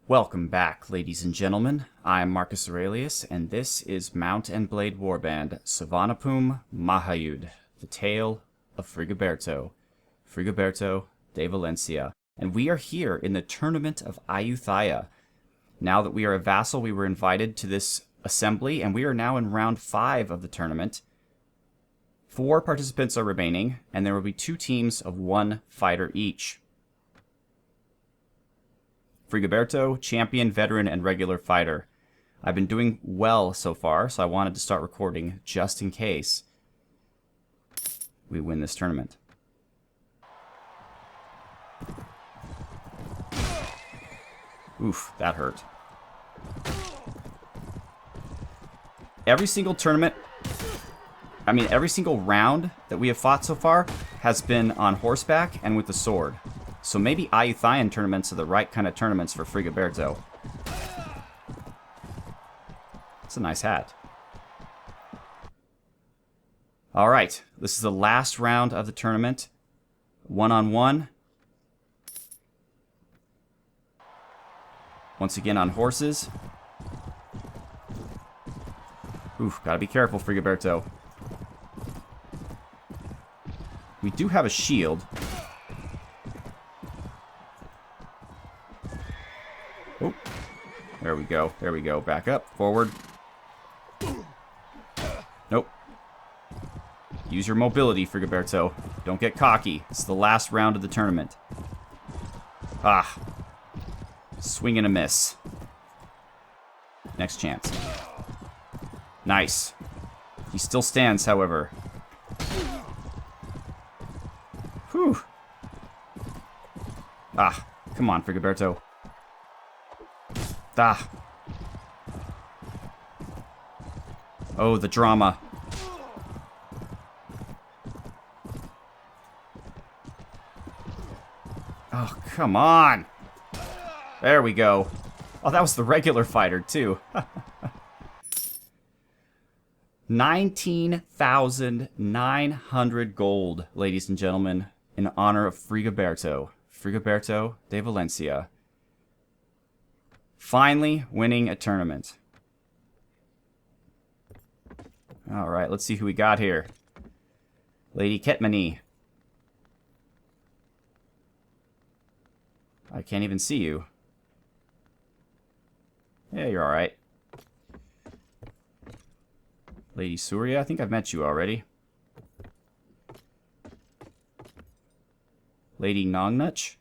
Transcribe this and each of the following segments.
Welcome back, ladies and gentlemen. I am Marcus Aurelius, and this is Mount and Blade Warband, Suvarnabhumi, Mahayuth, the Tale of Frigoberto, Frigoberto de Valencia. And we are here in the tournament of Ayutthayan. Now that we are a vassal, we were invited to this assembly, and we are now in round 5 of the tournament. 4 participants are remaining, and there will be 2 teams of 1 fighter each. Frigoberto, champion, veteran, and regular fighter. I've been doing well so far, so I wanted to start recording just in case we win this tournament. Oof, that hurt. Every single tournament, every single round that we have fought so far has been on horseback and with the sword. So maybe Ayutthayan tournaments are the right kind of tournaments for Frigoberto. It's a nice hat. Alright, this is the last round of the tournament. 1-on-1. Once again on horses. Oof, gotta be careful, Frigoberto. We do have a shield. Oh, there we go. There we go. Back up. Forward. Nope. Use your mobility, Frigoberto. Don't get cocky. It's the last round of the tournament. Ah. Swing and a miss. Next chance. Nice. He still stands, however. Whew. Ah. Come on, Frigoberto. Ah. Oh, the drama. Oh, come on. There we go. Oh, that was the regular fighter, too. 19,900 gold, ladies and gentlemen, in honor of Frigoberto. Frigoberto de Valencia. Finally winning a tournament. Alright, let's see who we got here. Lady Ketmany. I can't even see you. Yeah, you're alright. Lady Surya, I think I've met you already. Lady Nongnuch.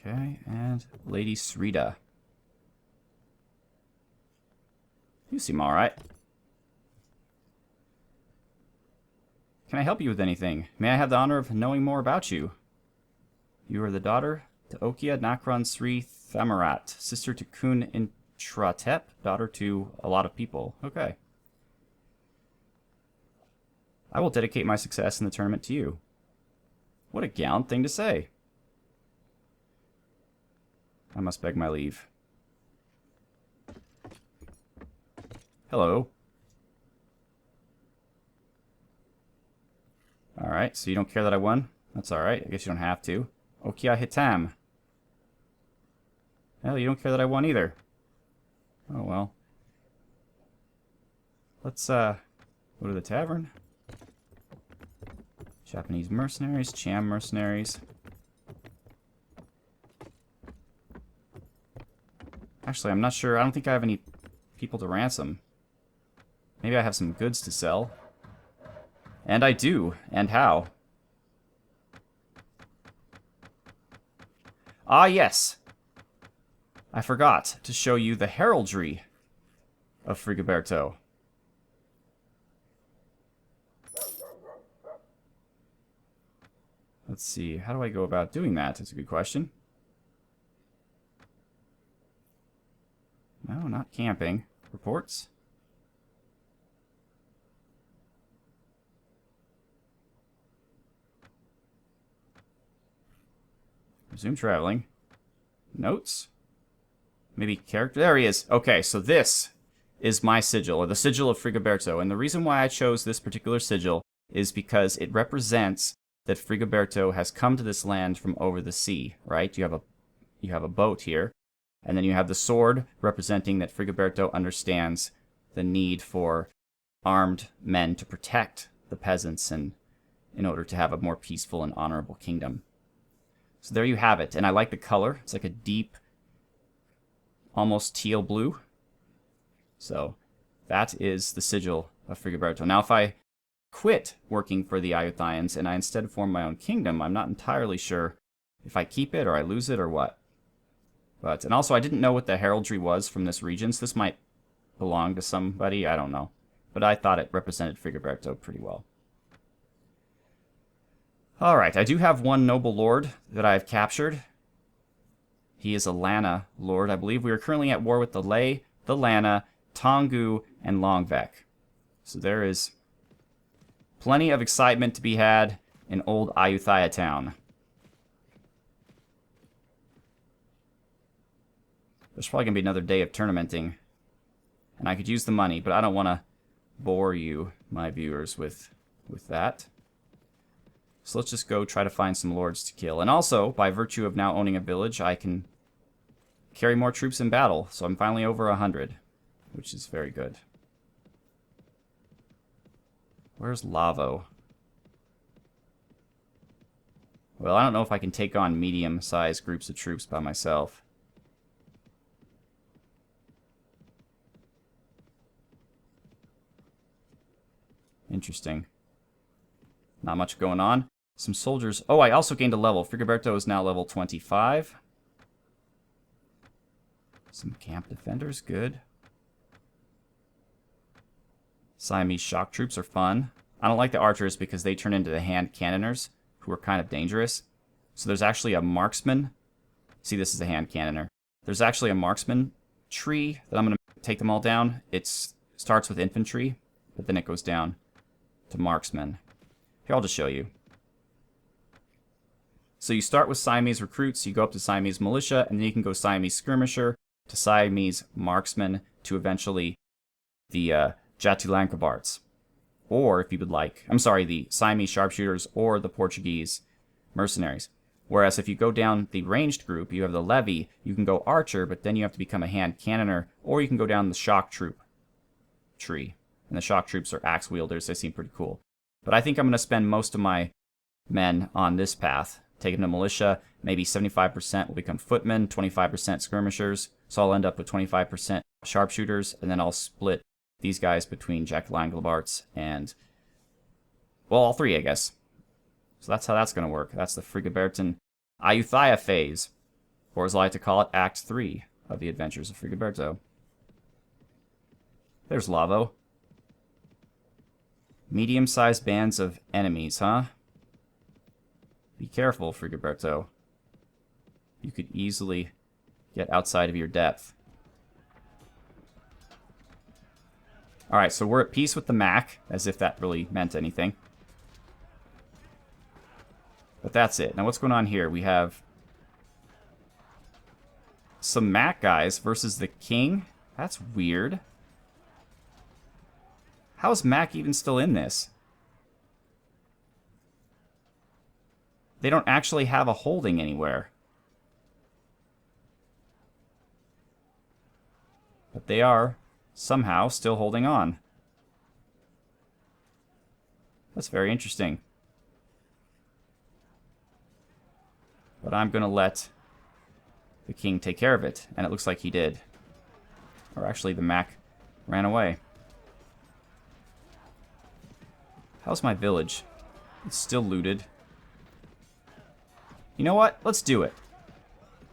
Okay, and Lady Srita. You seem alright. Can I help you with anything? May I have the honor of knowing more about you? You are the daughter to Okia Nakron Sri Thamarat, sister to Kun Intratep, daughter to a lot of people. Okay. I will dedicate my success in the tournament to you. What a gallant thing to say. I must beg my leave. Hello. Alright, so you don't care that I won? That's alright, I guess you don't have to. Okia Hitam. Hell, you don't care that I won either. Oh well. Let's go to the tavern. Japanese mercenaries, Cham mercenaries. Actually, I'm not sure. I don't think I have any people to ransom. Maybe I have some goods to sell. And I do. And how? Ah, yes. I forgot to show you the heraldry of Frigoberto. Let's see. How do I go about doing that? That's a good question. No, not camping. Reports? Resume traveling. Notes? Maybe character? There he is. Okay, so this is my sigil, or the sigil of Frigoberto. And the reason why I chose this particular sigil is because it represents that Frigoberto has come to this land from over the sea, right? You have a boat here, and then you have the sword representing that Frigoberto understands the need for armed men to protect the peasants and in order to have a more peaceful and honorable kingdom. So there you have it, and I like the color. It's like a deep, almost teal blue. So that is the sigil of Frigoberto. Now if I quit working for the Ayutthayans and I instead form my own kingdom, I'm not entirely sure if I keep it or I lose it or what. And also I didn't know what the heraldry was from this region, so this might belong to somebody, I don't know. But I thought it represented Frigoberto pretty well. Alright, I do have one noble lord that I've captured. He is a Lana lord, I believe. We are currently at war with the Lei, the Lana, Tongu, and Longvek. So there is plenty of excitement to be had in old Ayutthaya town. There's probably going to be another day of tournamenting. And I could use the money, but I don't want to bore you, my viewers, with that. So let's just go try to find some lords to kill. And also, by virtue of now owning a village, I can carry more troops in battle. So I'm finally over 100, which is very good. Where's Lavo? Well, I don't know if I can take on medium-sized groups of troops by myself. Interesting. Not much going on. Some soldiers. Oh, I also gained a level. Frigoberto is now level 25. Some camp defenders. Good. Siamese shock troops are fun. I don't like the archers because they turn into the hand cannoners, who are kind of dangerous. So there's actually a marksman. See, this is a hand cannoner. There's actually a marksman tree that I'm going to take them all down. It starts with infantry, but then it goes down to marksmen. Here, I'll just show you. So you start with Siamese recruits, you go up to Siamese militia, and then you can go Siamese skirmisher to Siamese marksman to eventually the Jatilankabarts. Or, if you would like, I'm sorry, the Siamese sharpshooters or the Portuguese mercenaries. Whereas if you go down the ranged group, you have the levy, you can go archer, but then you have to become a hand cannoner, or you can go down the shock troop tree. And the shock troops are axe wielders, they seem pretty cool. But I think I'm going to spend most of my men on this path. Take them to militia, maybe 75% will become footmen, 25% skirmishers, so I'll end up with 25% sharpshooters, and then I'll split these guys between Jatilankabarts and, well, all three, I guess. So that's how that's going to work. That's the Frigobertan Ayutthaya phase, or as I like to call it, Act 3 of the Adventures of Frigoberto. There's Lavo. Medium-sized bands of enemies, huh? Be careful, Frigoberto. You could easily get outside of your depth. Alright, so we're at peace with the Mac, as if that really meant anything. But that's it. Now what's going on here? We have some Mac guys versus the King. That's weird. How is Mac even still in this? They don't actually have a holding anywhere. But they are somehow still holding on. That's very interesting. But I'm going to let the King take care of it. And it looks like he did. Or actually, the Mac ran away. How's my village? It's still looted. You know what? Let's do it.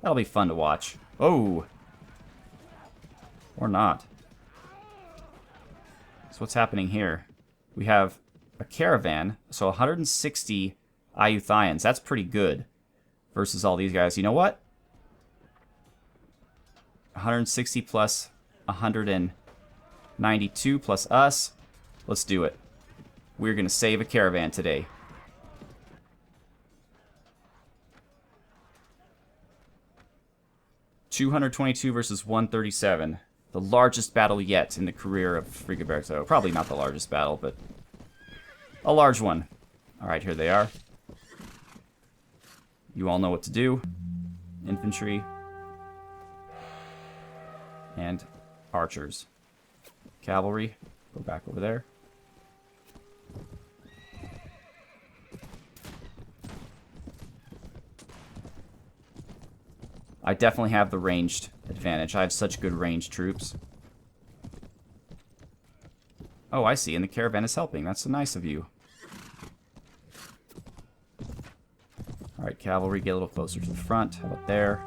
That'll be fun to watch. Oh! Or not. So what's happening here? We have a caravan, so 160 Ayutthayans. That's pretty good. Versus all these guys. You know what? 160 plus 192 plus us. Let's do it. We're going to save a caravan today. $222 versus 137. The largest battle yet in the career of Frigoberto. Probably not the largest battle, but a large one. Alright, here they are. You all know what to do. Infantry. And archers. Cavalry. Go back over there. I definitely have the ranged advantage. I have such good ranged troops. Oh, I see. And the caravan is helping. That's so nice of you. Alright, cavalry, get a little closer to the front. How about there?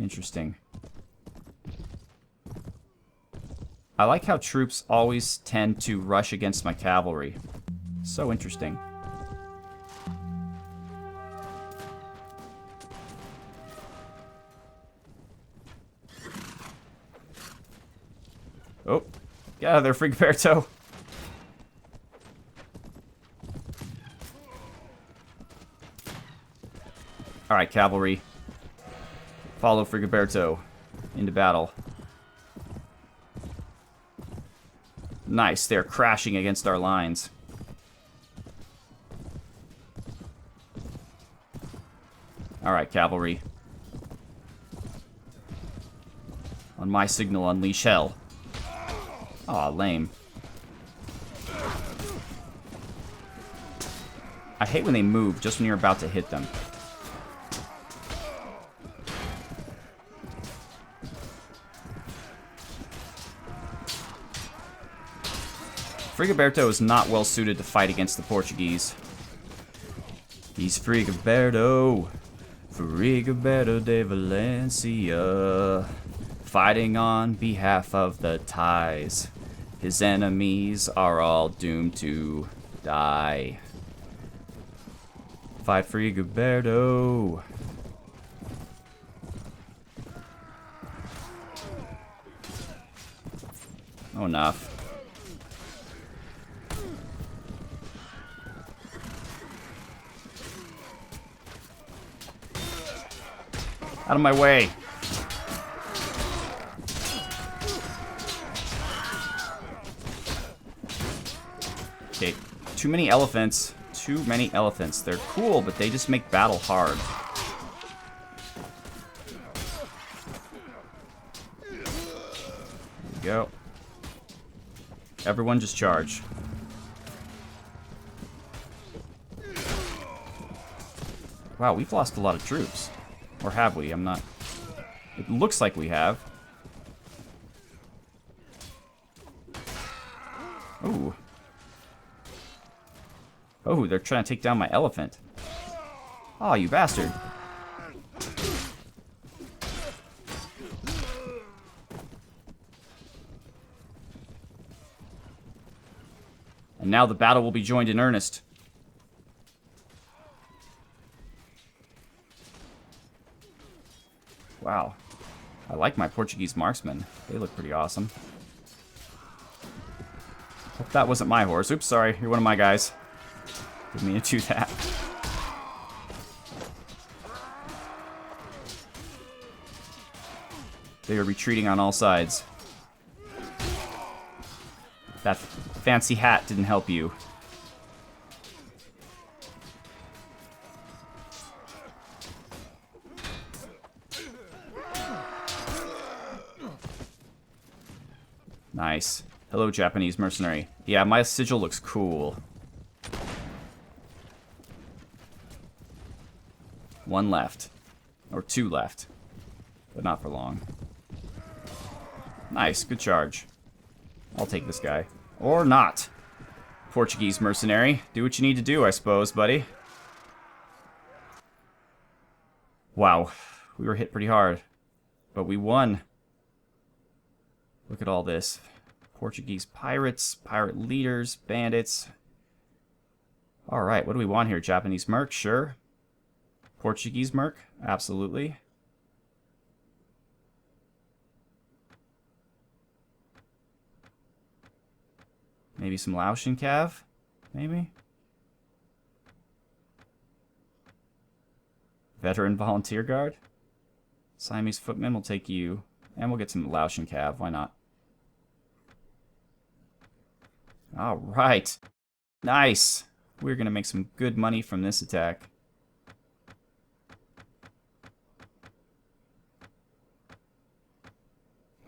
Interesting. I like how troops always tend to rush against my cavalry. So interesting. Oh, get out of there, Frigoberto. Alright, cavalry. Follow Frigoberto into battle. Nice, they're crashing against our lines. Alright, cavalry. On my signal, unleash hell. Aw, lame. I hate when they move just when you're about to hit them. Frigoberto is not well suited to fight against the Portuguese. He's Frigoberto. Frigoberto de Valencia. Fighting on behalf of the ties. His enemies are all doomed to die. Fight Frigoberto. Oh, enough. Out of my way. Okay, too many elephants. Too many elephants. They're cool, but they just make battle hard. There we go. Everyone just charge. Wow, we've lost a lot of troops. Or have we? I'm not... It looks like we have. Ooh. Oh, they're trying to take down my elephant. Oh, you bastard. And now the battle will be joined in earnest. Wow. I like my Portuguese marksmen. They look pretty awesome. Hope that wasn't my horse. Oops, sorry. You're one of my guys. Didn't mean to do that. They are retreating on all sides. That fancy hat didn't help you. Nice. Hello, Japanese mercenary. Yeah, my sigil looks cool. One left. Or two left. But not for long. Nice, good charge. I'll take this guy. Or not. Portuguese mercenary. Do what you need to do, I suppose, buddy. Wow. We were hit pretty hard. But we won. Look at all this. Portuguese pirates, pirate leaders, bandits. Alright, what do we want here? Japanese merc? Sure. Portuguese merc? Absolutely. Maybe some Laotian cav? Maybe? Veteran volunteer guard? Siamese footmen will take you. And we'll get some Laotian cav. Why not? All right. Nice. We're going to make some good money from this attack.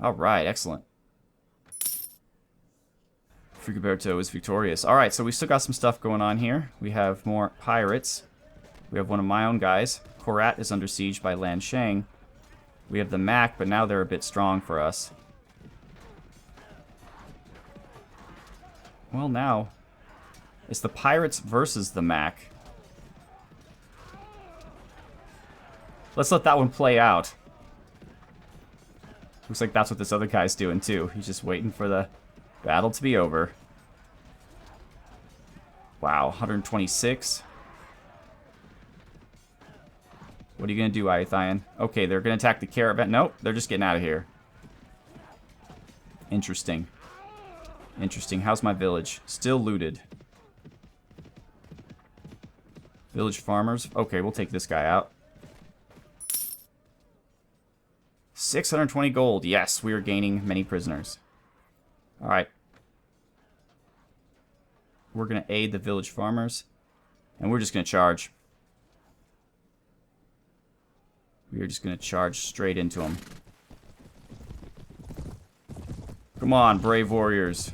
All right, excellent. Frigoberto is victorious. All right, so we still got some stuff going on here. We have more pirates. We have one of my own guys. Korat is under siege by Lan Shang. We have the Mac, but now they're a bit strong for us. Well, now it's the pirates versus the Mac. Let's let that one play out. Looks like that's what this other guy's doing, too. He's just waiting for the battle to be over. Wow, 126. What are you going to do, Ayutthayan? Okay, they're going to attack the Caravan. Nope, they're just getting out of here. Interesting. Interesting. How's my village? Still looted. Village farmers. Okay, we'll take this guy out. 620 gold. Yes, we are gaining many prisoners. Alright. We're going to aid the village farmers. And we're just going to charge. We are just going to charge straight into them. Come on, brave warriors.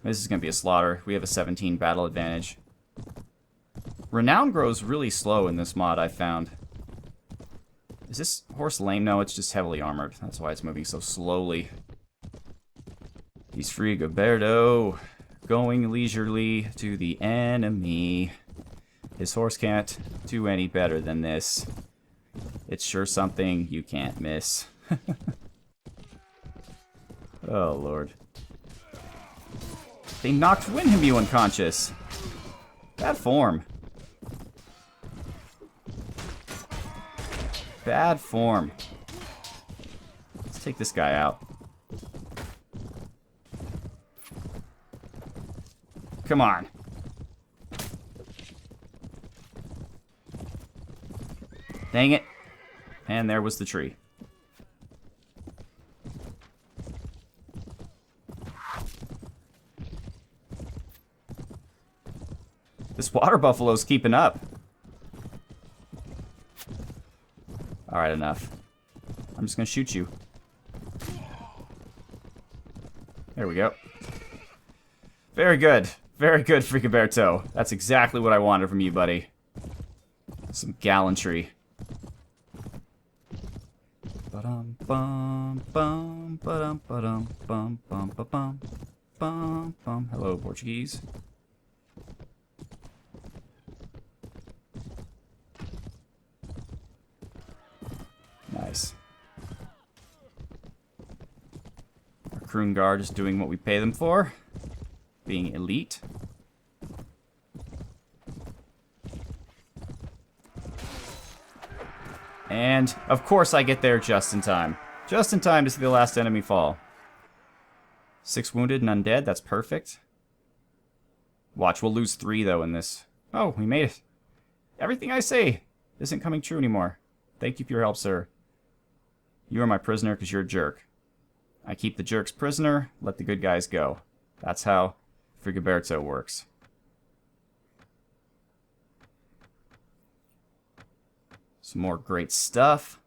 This is going to be a slaughter. We have a 17 battle advantage. Renown grows really slow in this mod, I found. Is this horse lame? No, it's just heavily armored. That's why it's moving so slowly. He's Frigoberto, going leisurely to the enemy. His horse can't do any better than this. It's sure something you can't miss. Oh, Lord. They knocked Winhemu unconscious. Bad form. Bad form. Let's take this guy out. Come on. Dang it. And there was the tree. This water buffalo's keeping up. Alright, enough. I'm just gonna shoot you. There we go. Very good. Very good, Frigoberto. That's exactly what I wanted from you, buddy. Some gallantry. Ba-dum bum bum ba-dum ba-dum bum bum ba-bum bum bum. Hello, Portuguese. Nice. Our Kroon Guard is doing what we pay them for. Being elite. And, of course, I get there just in time. Just in time to see the last enemy fall. 6 wounded, none dead. That's perfect. Watch, we'll lose 3, though, in this. Oh, we made it. Everything I say isn't coming true anymore. Thank you for your help, sir. You are my prisoner because you're a jerk. I keep the jerks prisoner, let the good guys go. That's how Frigoberto works. Some more great stuff.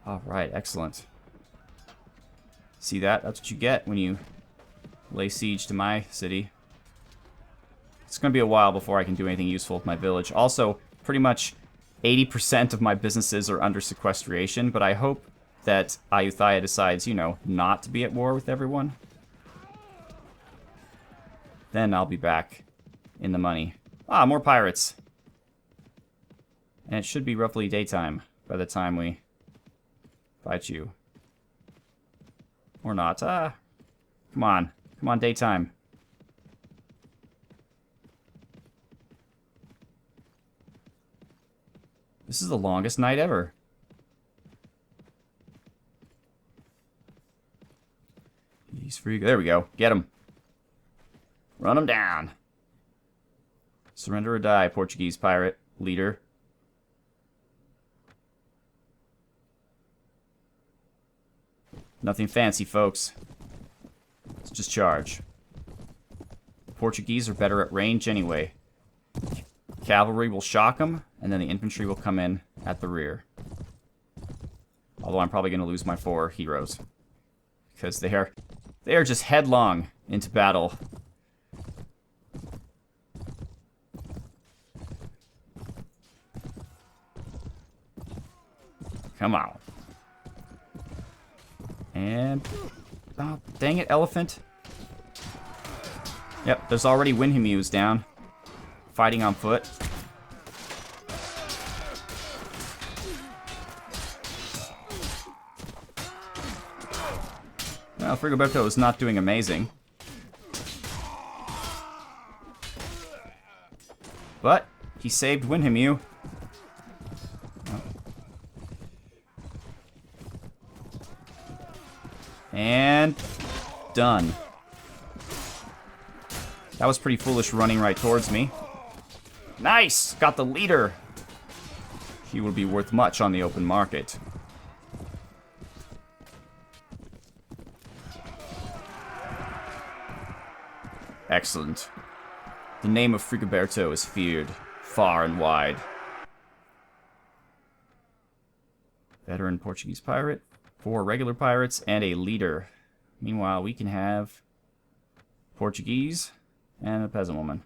Alright, excellent. See that? That's what you get when you lay siege to my city. It's going to be a while before I can do anything useful with my village. Also, pretty much 80% of my businesses are under sequestration, but I hope that Ayutthayan decides, you know, not to be at war with everyone. Then I'll be back in the money. Ah, more pirates. And it should be roughly daytime by the time we fight you. Or not. Ah, come on. Come on, daytime. This is the longest night ever. He's free. There we go. Get him. Run him down. Surrender or die, Portuguese pirate leader. Nothing fancy, folks. Let's just charge. The Portuguese are better at range anyway. Cavalry will shock them, and then the infantry will come in at the rear. Although I'm probably going to lose my 4 heroes. Because they are just headlong into battle. Come on. And... oh, dang it, elephant. Yep, there's already Windhamus down. Fighting on foot. Well, Frigoberto is not doing amazing. But he saved Windhamu. And done. That was pretty foolish running right towards me. Nice! Got the leader. He will be worth much on the open market. Excellent. The name of Frigoberto is feared far and wide. Veteran Portuguese pirate, 4 regular pirates, and a leader. Meanwhile, we can have Portuguese and a peasant woman.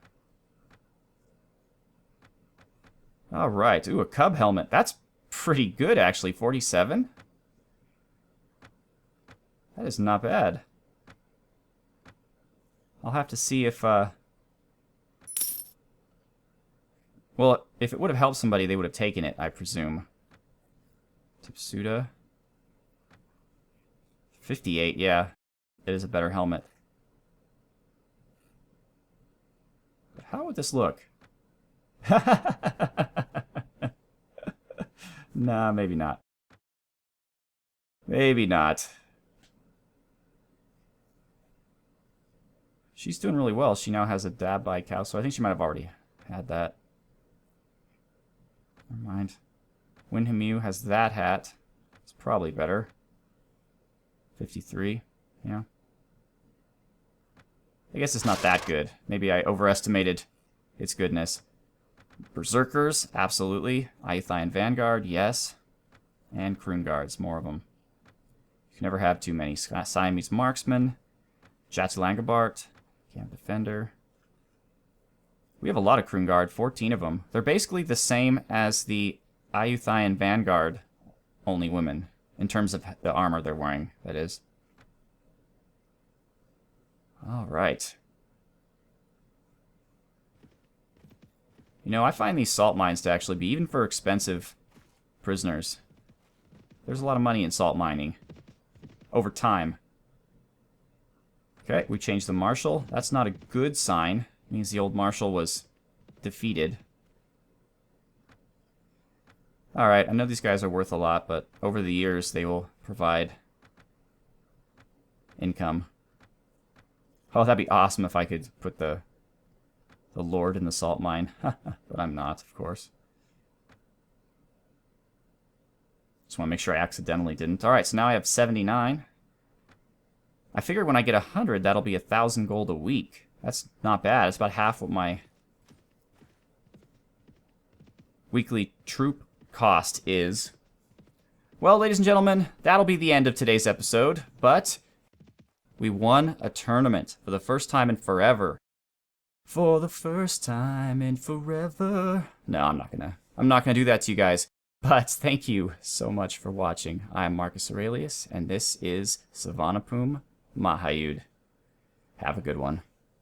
Alright, ooh, a cub helmet. That's pretty good, actually. 47? That is not bad. I'll have to see if, well, if it would have helped somebody, they would have taken it, I presume. Tipsuda. 58, yeah. It is a better helmet. But how would this look? Nah, maybe not. Maybe not. She's doing really well. She now has a dab by cow, so I think she might have already had that. Never mind. Windhamu has that hat. It's probably better. 53, yeah. I guess it's not that good. Maybe I overestimated its goodness. Berserkers, absolutely. Ayutthayan Vanguard, yes. And Croon Guards, more of them. You can never have too many. Siamese Marksman. Jatulangabart. Camp Defender. We have a lot of Croon Guard, 14 of them. They're basically the same as the Ayutthayan Vanguard, only women. In terms of the armor they're wearing, that is. Alright. You know, I find these salt mines to actually be, even for expensive prisoners, there's a lot of money in salt mining. Over time. Okay, we changed the marshal. That's not a good sign. It means the old marshal was defeated. Alright, I know these guys are worth a lot, but over the years they will provide income. Oh, that'd be awesome if I could put the Lord in the salt mine. But I'm not, of course. Just want to make sure I accidentally didn't. Alright, so now I have 79. I figured when I get 100, that'll be 1,000 gold a week. That's not bad. It's about half what my weekly troop cost is. Well, ladies and gentlemen, that'll be the end of today's episode, but we won a tournament for the first time in forever. For the first time in forever. No, I'm not gonna do that to you guys. But thank you so much for watching. I'm Marcus Aurelius, and this is Suvarnabhumi Mahayuth. Have a good one.